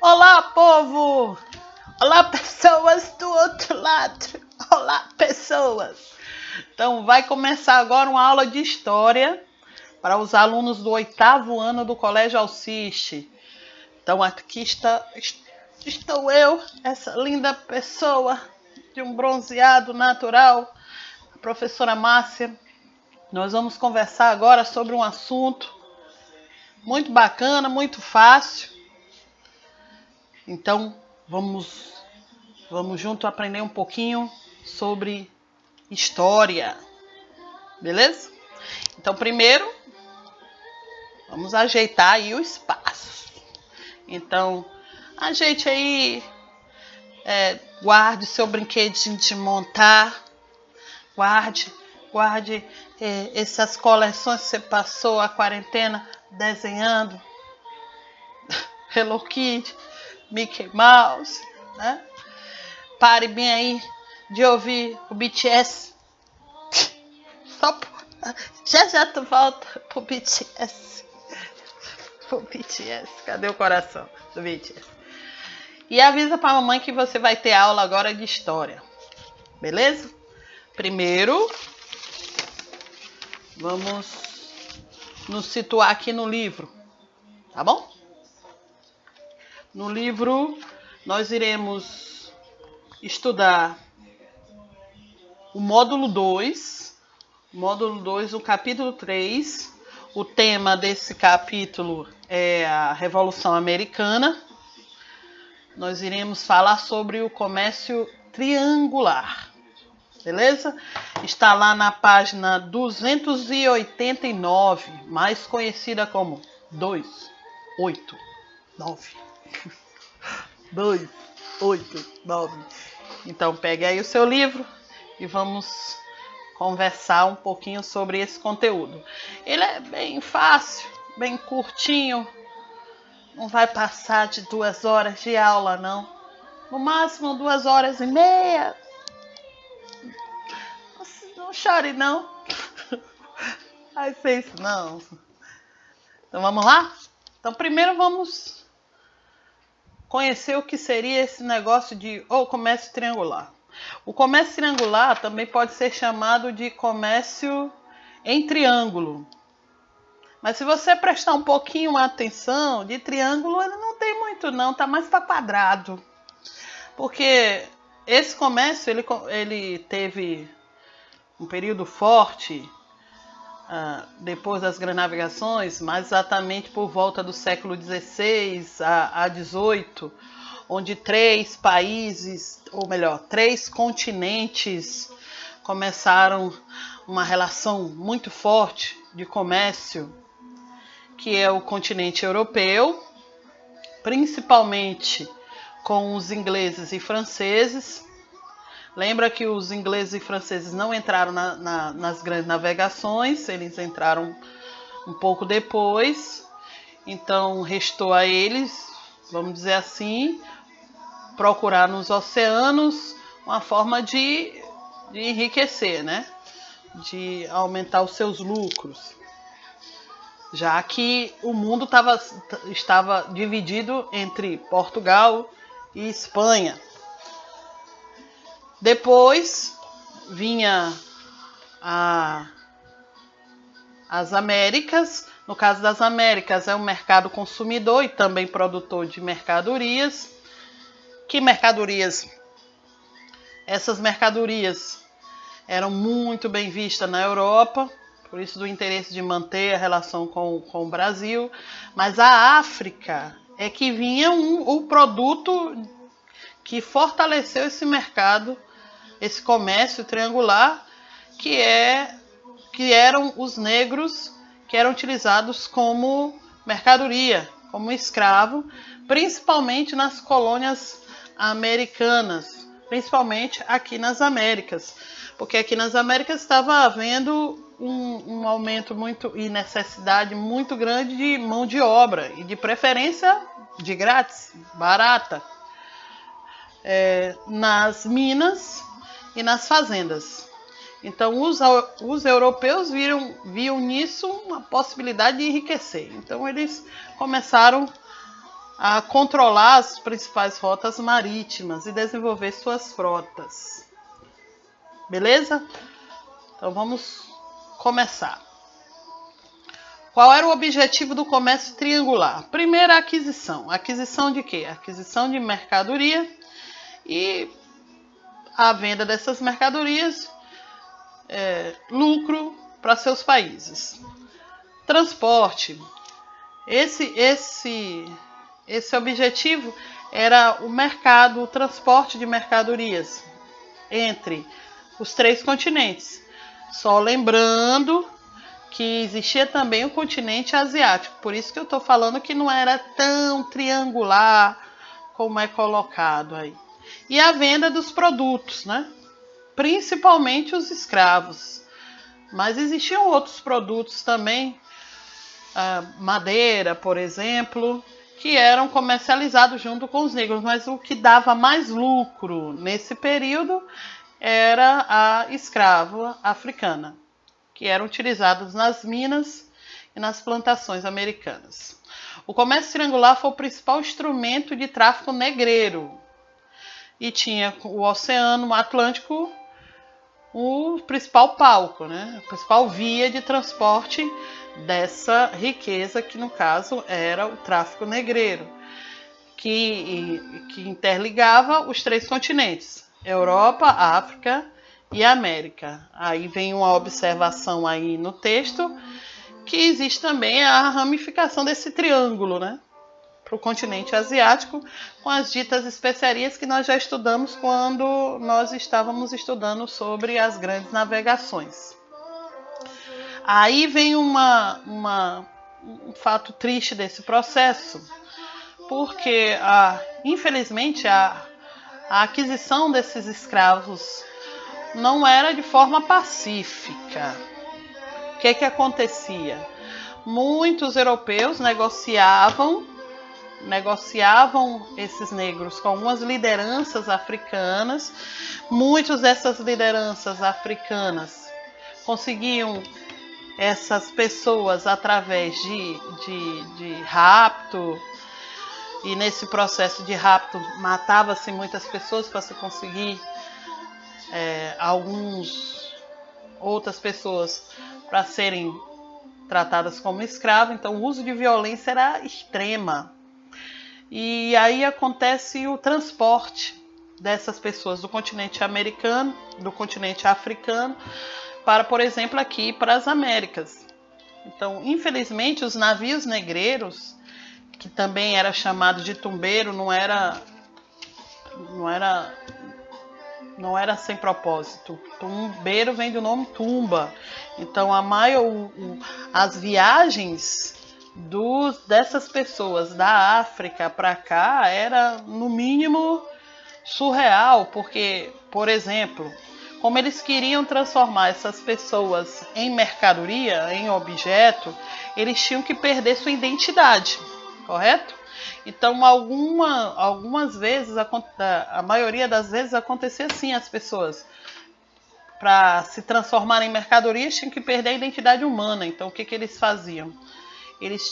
Olá, povo! Olá, pessoas do outro lado! Olá, pessoas! Então, vai começar agora uma aula de História para os alunos do 8º ano do Colégio Alciste. Então, aqui estou eu, essa linda pessoa de um bronzeado natural, a professora Márcia. Nós vamos conversar agora sobre um assunto muito bacana, muito fácil. Então, vamos junto aprender um pouquinho sobre história, beleza? Então, primeiro, vamos ajeitar aí o espaço. Então, ajeite aí, guarde seu brinquedinho de montar, guarde essas coleções que você passou a quarentena desenhando, Hello Kitty, Mickey Mouse, né? Pare bem aí de ouvir o BTS. Já tu volta pro BTS. Pro BTS. Cadê o coração do BTS? E avisa pra mamãe que você vai ter aula agora de história. Beleza? Primeiro, vamos nos situar aqui no livro. Tá bom? No livro, nós iremos estudar o módulo 2, o capítulo 3. O tema desse capítulo é a Revolução Americana. Nós iremos falar sobre o comércio triangular, beleza? Está lá na página 289, mais conhecida como 289. 289. Então, pegue aí o seu livro e vamos conversar um pouquinho sobre esse conteúdo. Ele é bem fácil, bem curtinho, não vai passar de 2 horas de aula, não. No máximo 2 horas e meia. Não chore, não. Vai ser isso, não. Então, vamos lá? Então, primeiro vamos conhecer o que seria esse negócio de comércio triangular. O comércio triangular também pode ser chamado de comércio em triângulo. Mas se você prestar um pouquinho atenção, de triângulo ele não tem muito não, tá mais para quadrado. Porque esse comércio ele teve um período forte depois das grandes navegações, mais exatamente por volta do século XVI a XVIII, onde 3 países, ou melhor, 3 continentes começaram uma relação muito forte de comércio, que é o continente europeu, principalmente com os ingleses e franceses. Lembra que os ingleses e franceses não entraram nas grandes navegações, eles entraram um pouco depois. Então, restou a eles, vamos dizer assim, procurar nos oceanos uma forma de enriquecer, né? De aumentar os seus lucros. Já que o mundo estava dividido entre Portugal e Espanha. Depois vinha as Américas. No caso das Américas é um mercado consumidor e também produtor de mercadorias. Que mercadorias? Essas mercadorias eram muito bem vistas na Europa, por isso do interesse de manter a relação com o Brasil. Mas a África é que vinha o produto que fortaleceu esse mercado, esse comércio triangular, que eram os negros que eram utilizados como mercadoria, como escravo, principalmente nas colônias americanas, principalmente aqui nas Américas, porque aqui nas Américas estava havendo um aumento muito e necessidade muito grande de mão de obra e de preferência de grátis, barata, nas minas e nas fazendas. Então os europeus viam nisso uma possibilidade de enriquecer. Então eles começaram a controlar as principais rotas marítimas e desenvolver suas frotas. Beleza? Então vamos começar. Qual era o objetivo do comércio triangular? Primeira aquisição. Aquisição de quê? Aquisição de mercadoria e a venda dessas mercadorias, lucro para seus países. Transporte. Esse objetivo era o mercado, o transporte de mercadorias entre os 3 continentes. Só lembrando que existia também o continente asiático, por isso que eu estou falando que não era tão triangular como é colocado aí. E a venda dos produtos, né? Principalmente os escravos. Mas existiam outros produtos também, madeira, por exemplo, que eram comercializados junto com os negros, mas o que dava mais lucro nesse período era a escrava africana, que eram utilizados nas minas e nas plantações americanas. O comércio triangular foi o principal instrumento de tráfico negreiro e tinha o Oceano Atlântico o principal palco, né? A principal via de transporte dessa riqueza, que no caso era o tráfico negreiro, que interligava os 3 continentes, Europa, África e América. Aí vem uma observação aí no texto, que existe também a ramificação desse triângulo, né? Para o continente asiático, com as ditas especiarias que nós já estudamos quando nós estávamos estudando sobre as grandes navegações. Aí vem um fato triste desse processo, porque infelizmente a aquisição desses escravos não era de forma pacífica. O que acontecia? Muitos europeus negociavam esses negros com algumas lideranças africanas. Muitas dessas lideranças africanas conseguiam essas pessoas através de rapto, e nesse processo de rapto matava-se muitas pessoas para se conseguir outras pessoas para serem tratadas como escravos. Então o uso de violência era extrema. E aí acontece o transporte dessas pessoas do continente americano, do continente africano, para, por exemplo, aqui para as Américas. Então, infelizmente, os navios negreiros, que também era chamado de tumbeiro, não era sem propósito. Tumbeiro vem do nome tumba. Então, as viagens dessas pessoas da África para cá era, no mínimo, surreal, porque, por exemplo, como eles queriam transformar essas pessoas em mercadoria, em objeto, eles tinham que perder sua identidade, correto? Então, algumas vezes, a maioria das vezes acontecia assim: as pessoas, para se transformarem em mercadorias, tinham que perder a identidade humana. Então, o que eles faziam? Eles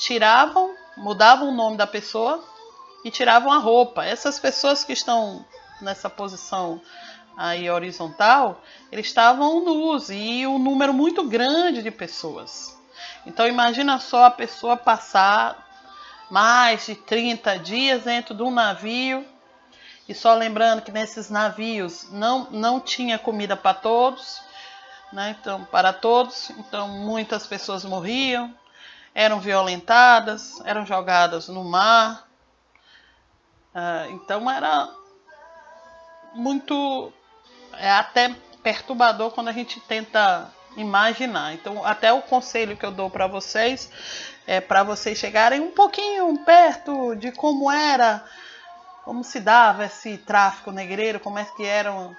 mudavam o nome da pessoa e tiravam a roupa. Essas pessoas que estão nessa posição aí horizontal, eles estavam nus, e um número muito grande de pessoas. Então imagina só a pessoa passar mais de 30 dias dentro de um navio, e só lembrando que nesses navios não tinha comida para todos, né? Para todos, então muitas pessoas morriam, eram violentadas, eram jogadas no mar. Então era muito, até perturbador quando a gente tenta imaginar. Então, até o conselho que eu dou para vocês é para vocês chegarem um pouquinho perto de como se dava esse tráfico negreiro, como é que eram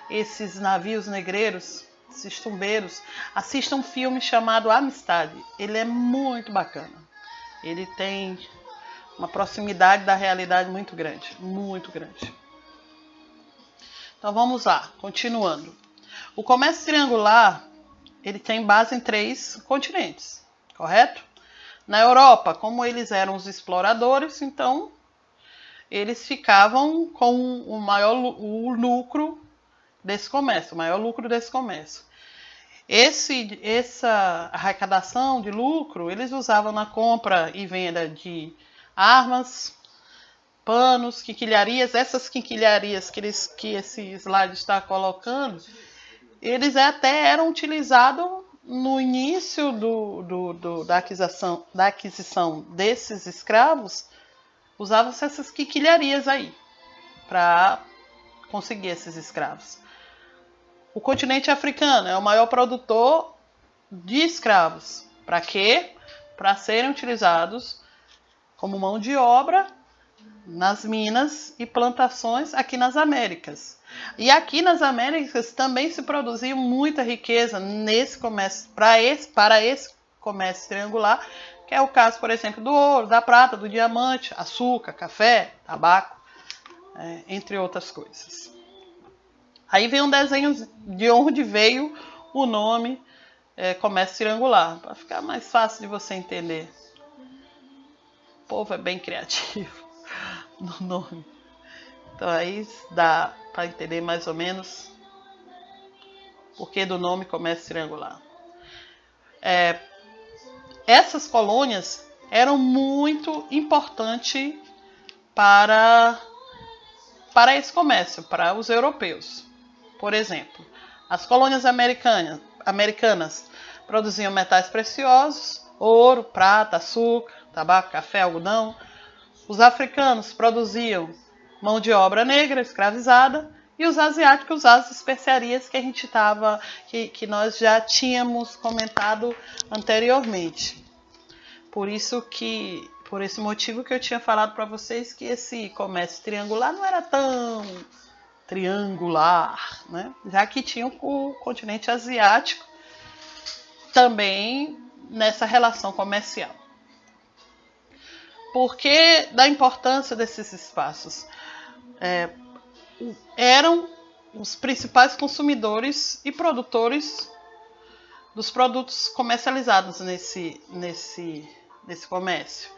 esses navios negreiros, esses tumbeiros. Assistam um filme chamado Amistade. Ele é muito bacana. Ele tem uma proximidade da realidade muito grande, muito grande. Então vamos lá, continuando. O comércio triangular, ele tem base em 3 continentes, correto? Na Europa, como eles eram os exploradores, então eles ficavam com o maior lucro desse comércio, o maior lucro desse comércio. Essa arrecadação de lucro eles usavam na compra e venda de armas, panos, quinquilharias. Essas quinquilharias que esse slide está colocando, eles até eram utilizados no início da aquisição desses escravos. Usavam-se essas quinquilharias aí para conseguir esses escravos. O continente africano é o maior produtor de escravos. Para quê? Para serem utilizados como mão de obra nas minas e plantações aqui nas Américas. E aqui nas Américas também se produzia muita riqueza nesse comércio, para esse comércio triangular, que é o caso, por exemplo, do ouro, da prata, do diamante, açúcar, café, tabaco, entre outras coisas. Aí vem um desenho de onde veio o nome comércio triangular, para ficar mais fácil de você entender. O povo é bem criativo no nome. Então aí dá para entender mais ou menos o porquê do nome comércio triangular. Essas colônias eram muito importantes para esse comércio, para os europeus. Por exemplo, as colônias americanas produziam metais preciosos, ouro, prata, açúcar, tabaco, café, algodão. Os africanos produziam mão de obra negra escravizada e os asiáticos as especiarias que nós já tínhamos comentado anteriormente. Por esse motivo que eu tinha falado para vocês que esse comércio triangular não era tão triangular, né? Já que tinha o continente asiático também nessa relação comercial. Por que da importância desses espaços? Eram os principais consumidores e produtores dos produtos comercializados nesse comércio.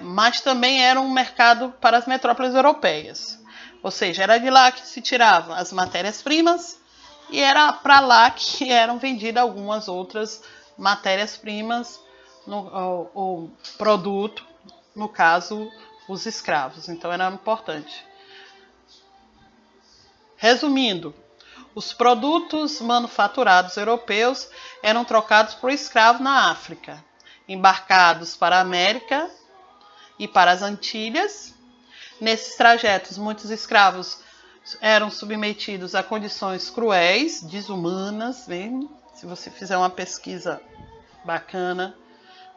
Mas também era um mercado para as metrópoles europeias. Ou seja, era de lá que se tiravam as matérias-primas e era para lá que eram vendidas algumas outras matérias-primas ou produto, no caso, os escravos. Então era importante. Resumindo, os produtos manufaturados europeus eram trocados por escravos na África, embarcados para a América e para as Antilhas. Nesses trajetos, muitos escravos eram submetidos a condições cruéis, desumanas mesmo. Se você fizer uma pesquisa bacana,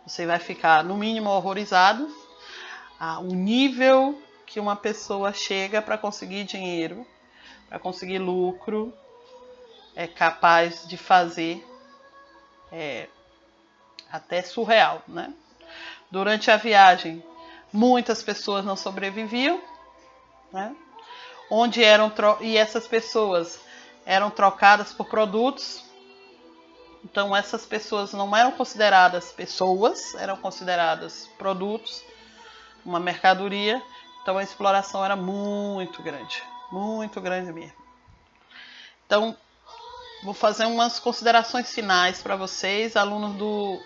você vai ficar, no mínimo, horrorizado. O nível que uma pessoa chega para conseguir dinheiro, para conseguir lucro, é capaz de fazer até surreal, né? Durante a viagem, muitas pessoas não sobreviviam, né? E essas pessoas eram trocadas por produtos. Então essas pessoas não eram consideradas pessoas, eram consideradas produtos, uma mercadoria. Então a exploração era muito grande mesmo. Então vou fazer umas considerações finais para vocês, alunos do...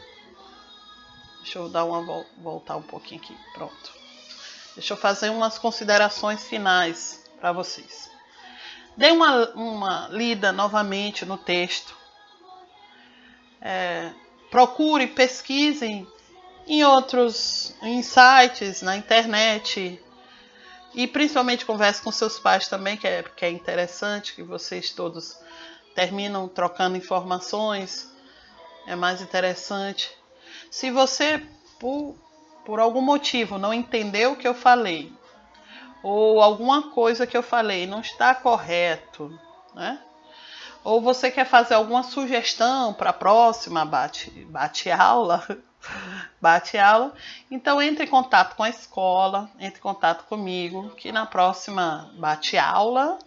Deixa eu dar voltar um pouquinho aqui, pronto. Deixa eu fazer umas considerações finais para vocês. Dê uma lida novamente no texto. Procure, pesquisem em sites, na internet. E principalmente converse com seus pais também, que é interessante, que vocês todos terminam trocando informações. É mais interessante. Se você, por algum motivo, não entendeu o que eu falei, ou alguma coisa que eu falei não está correto, né? Ou você quer fazer alguma sugestão para a próxima bate-aula, então entre em contato com a escola, entre em contato comigo, que na próxima bate-aula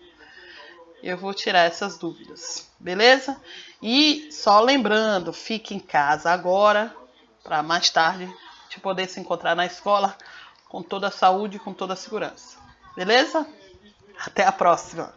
eu vou tirar essas dúvidas, beleza? E só lembrando, fique em casa agora, para mais tarde te poder se encontrar na escola com toda a saúde, com toda a segurança. Beleza? Até a próxima!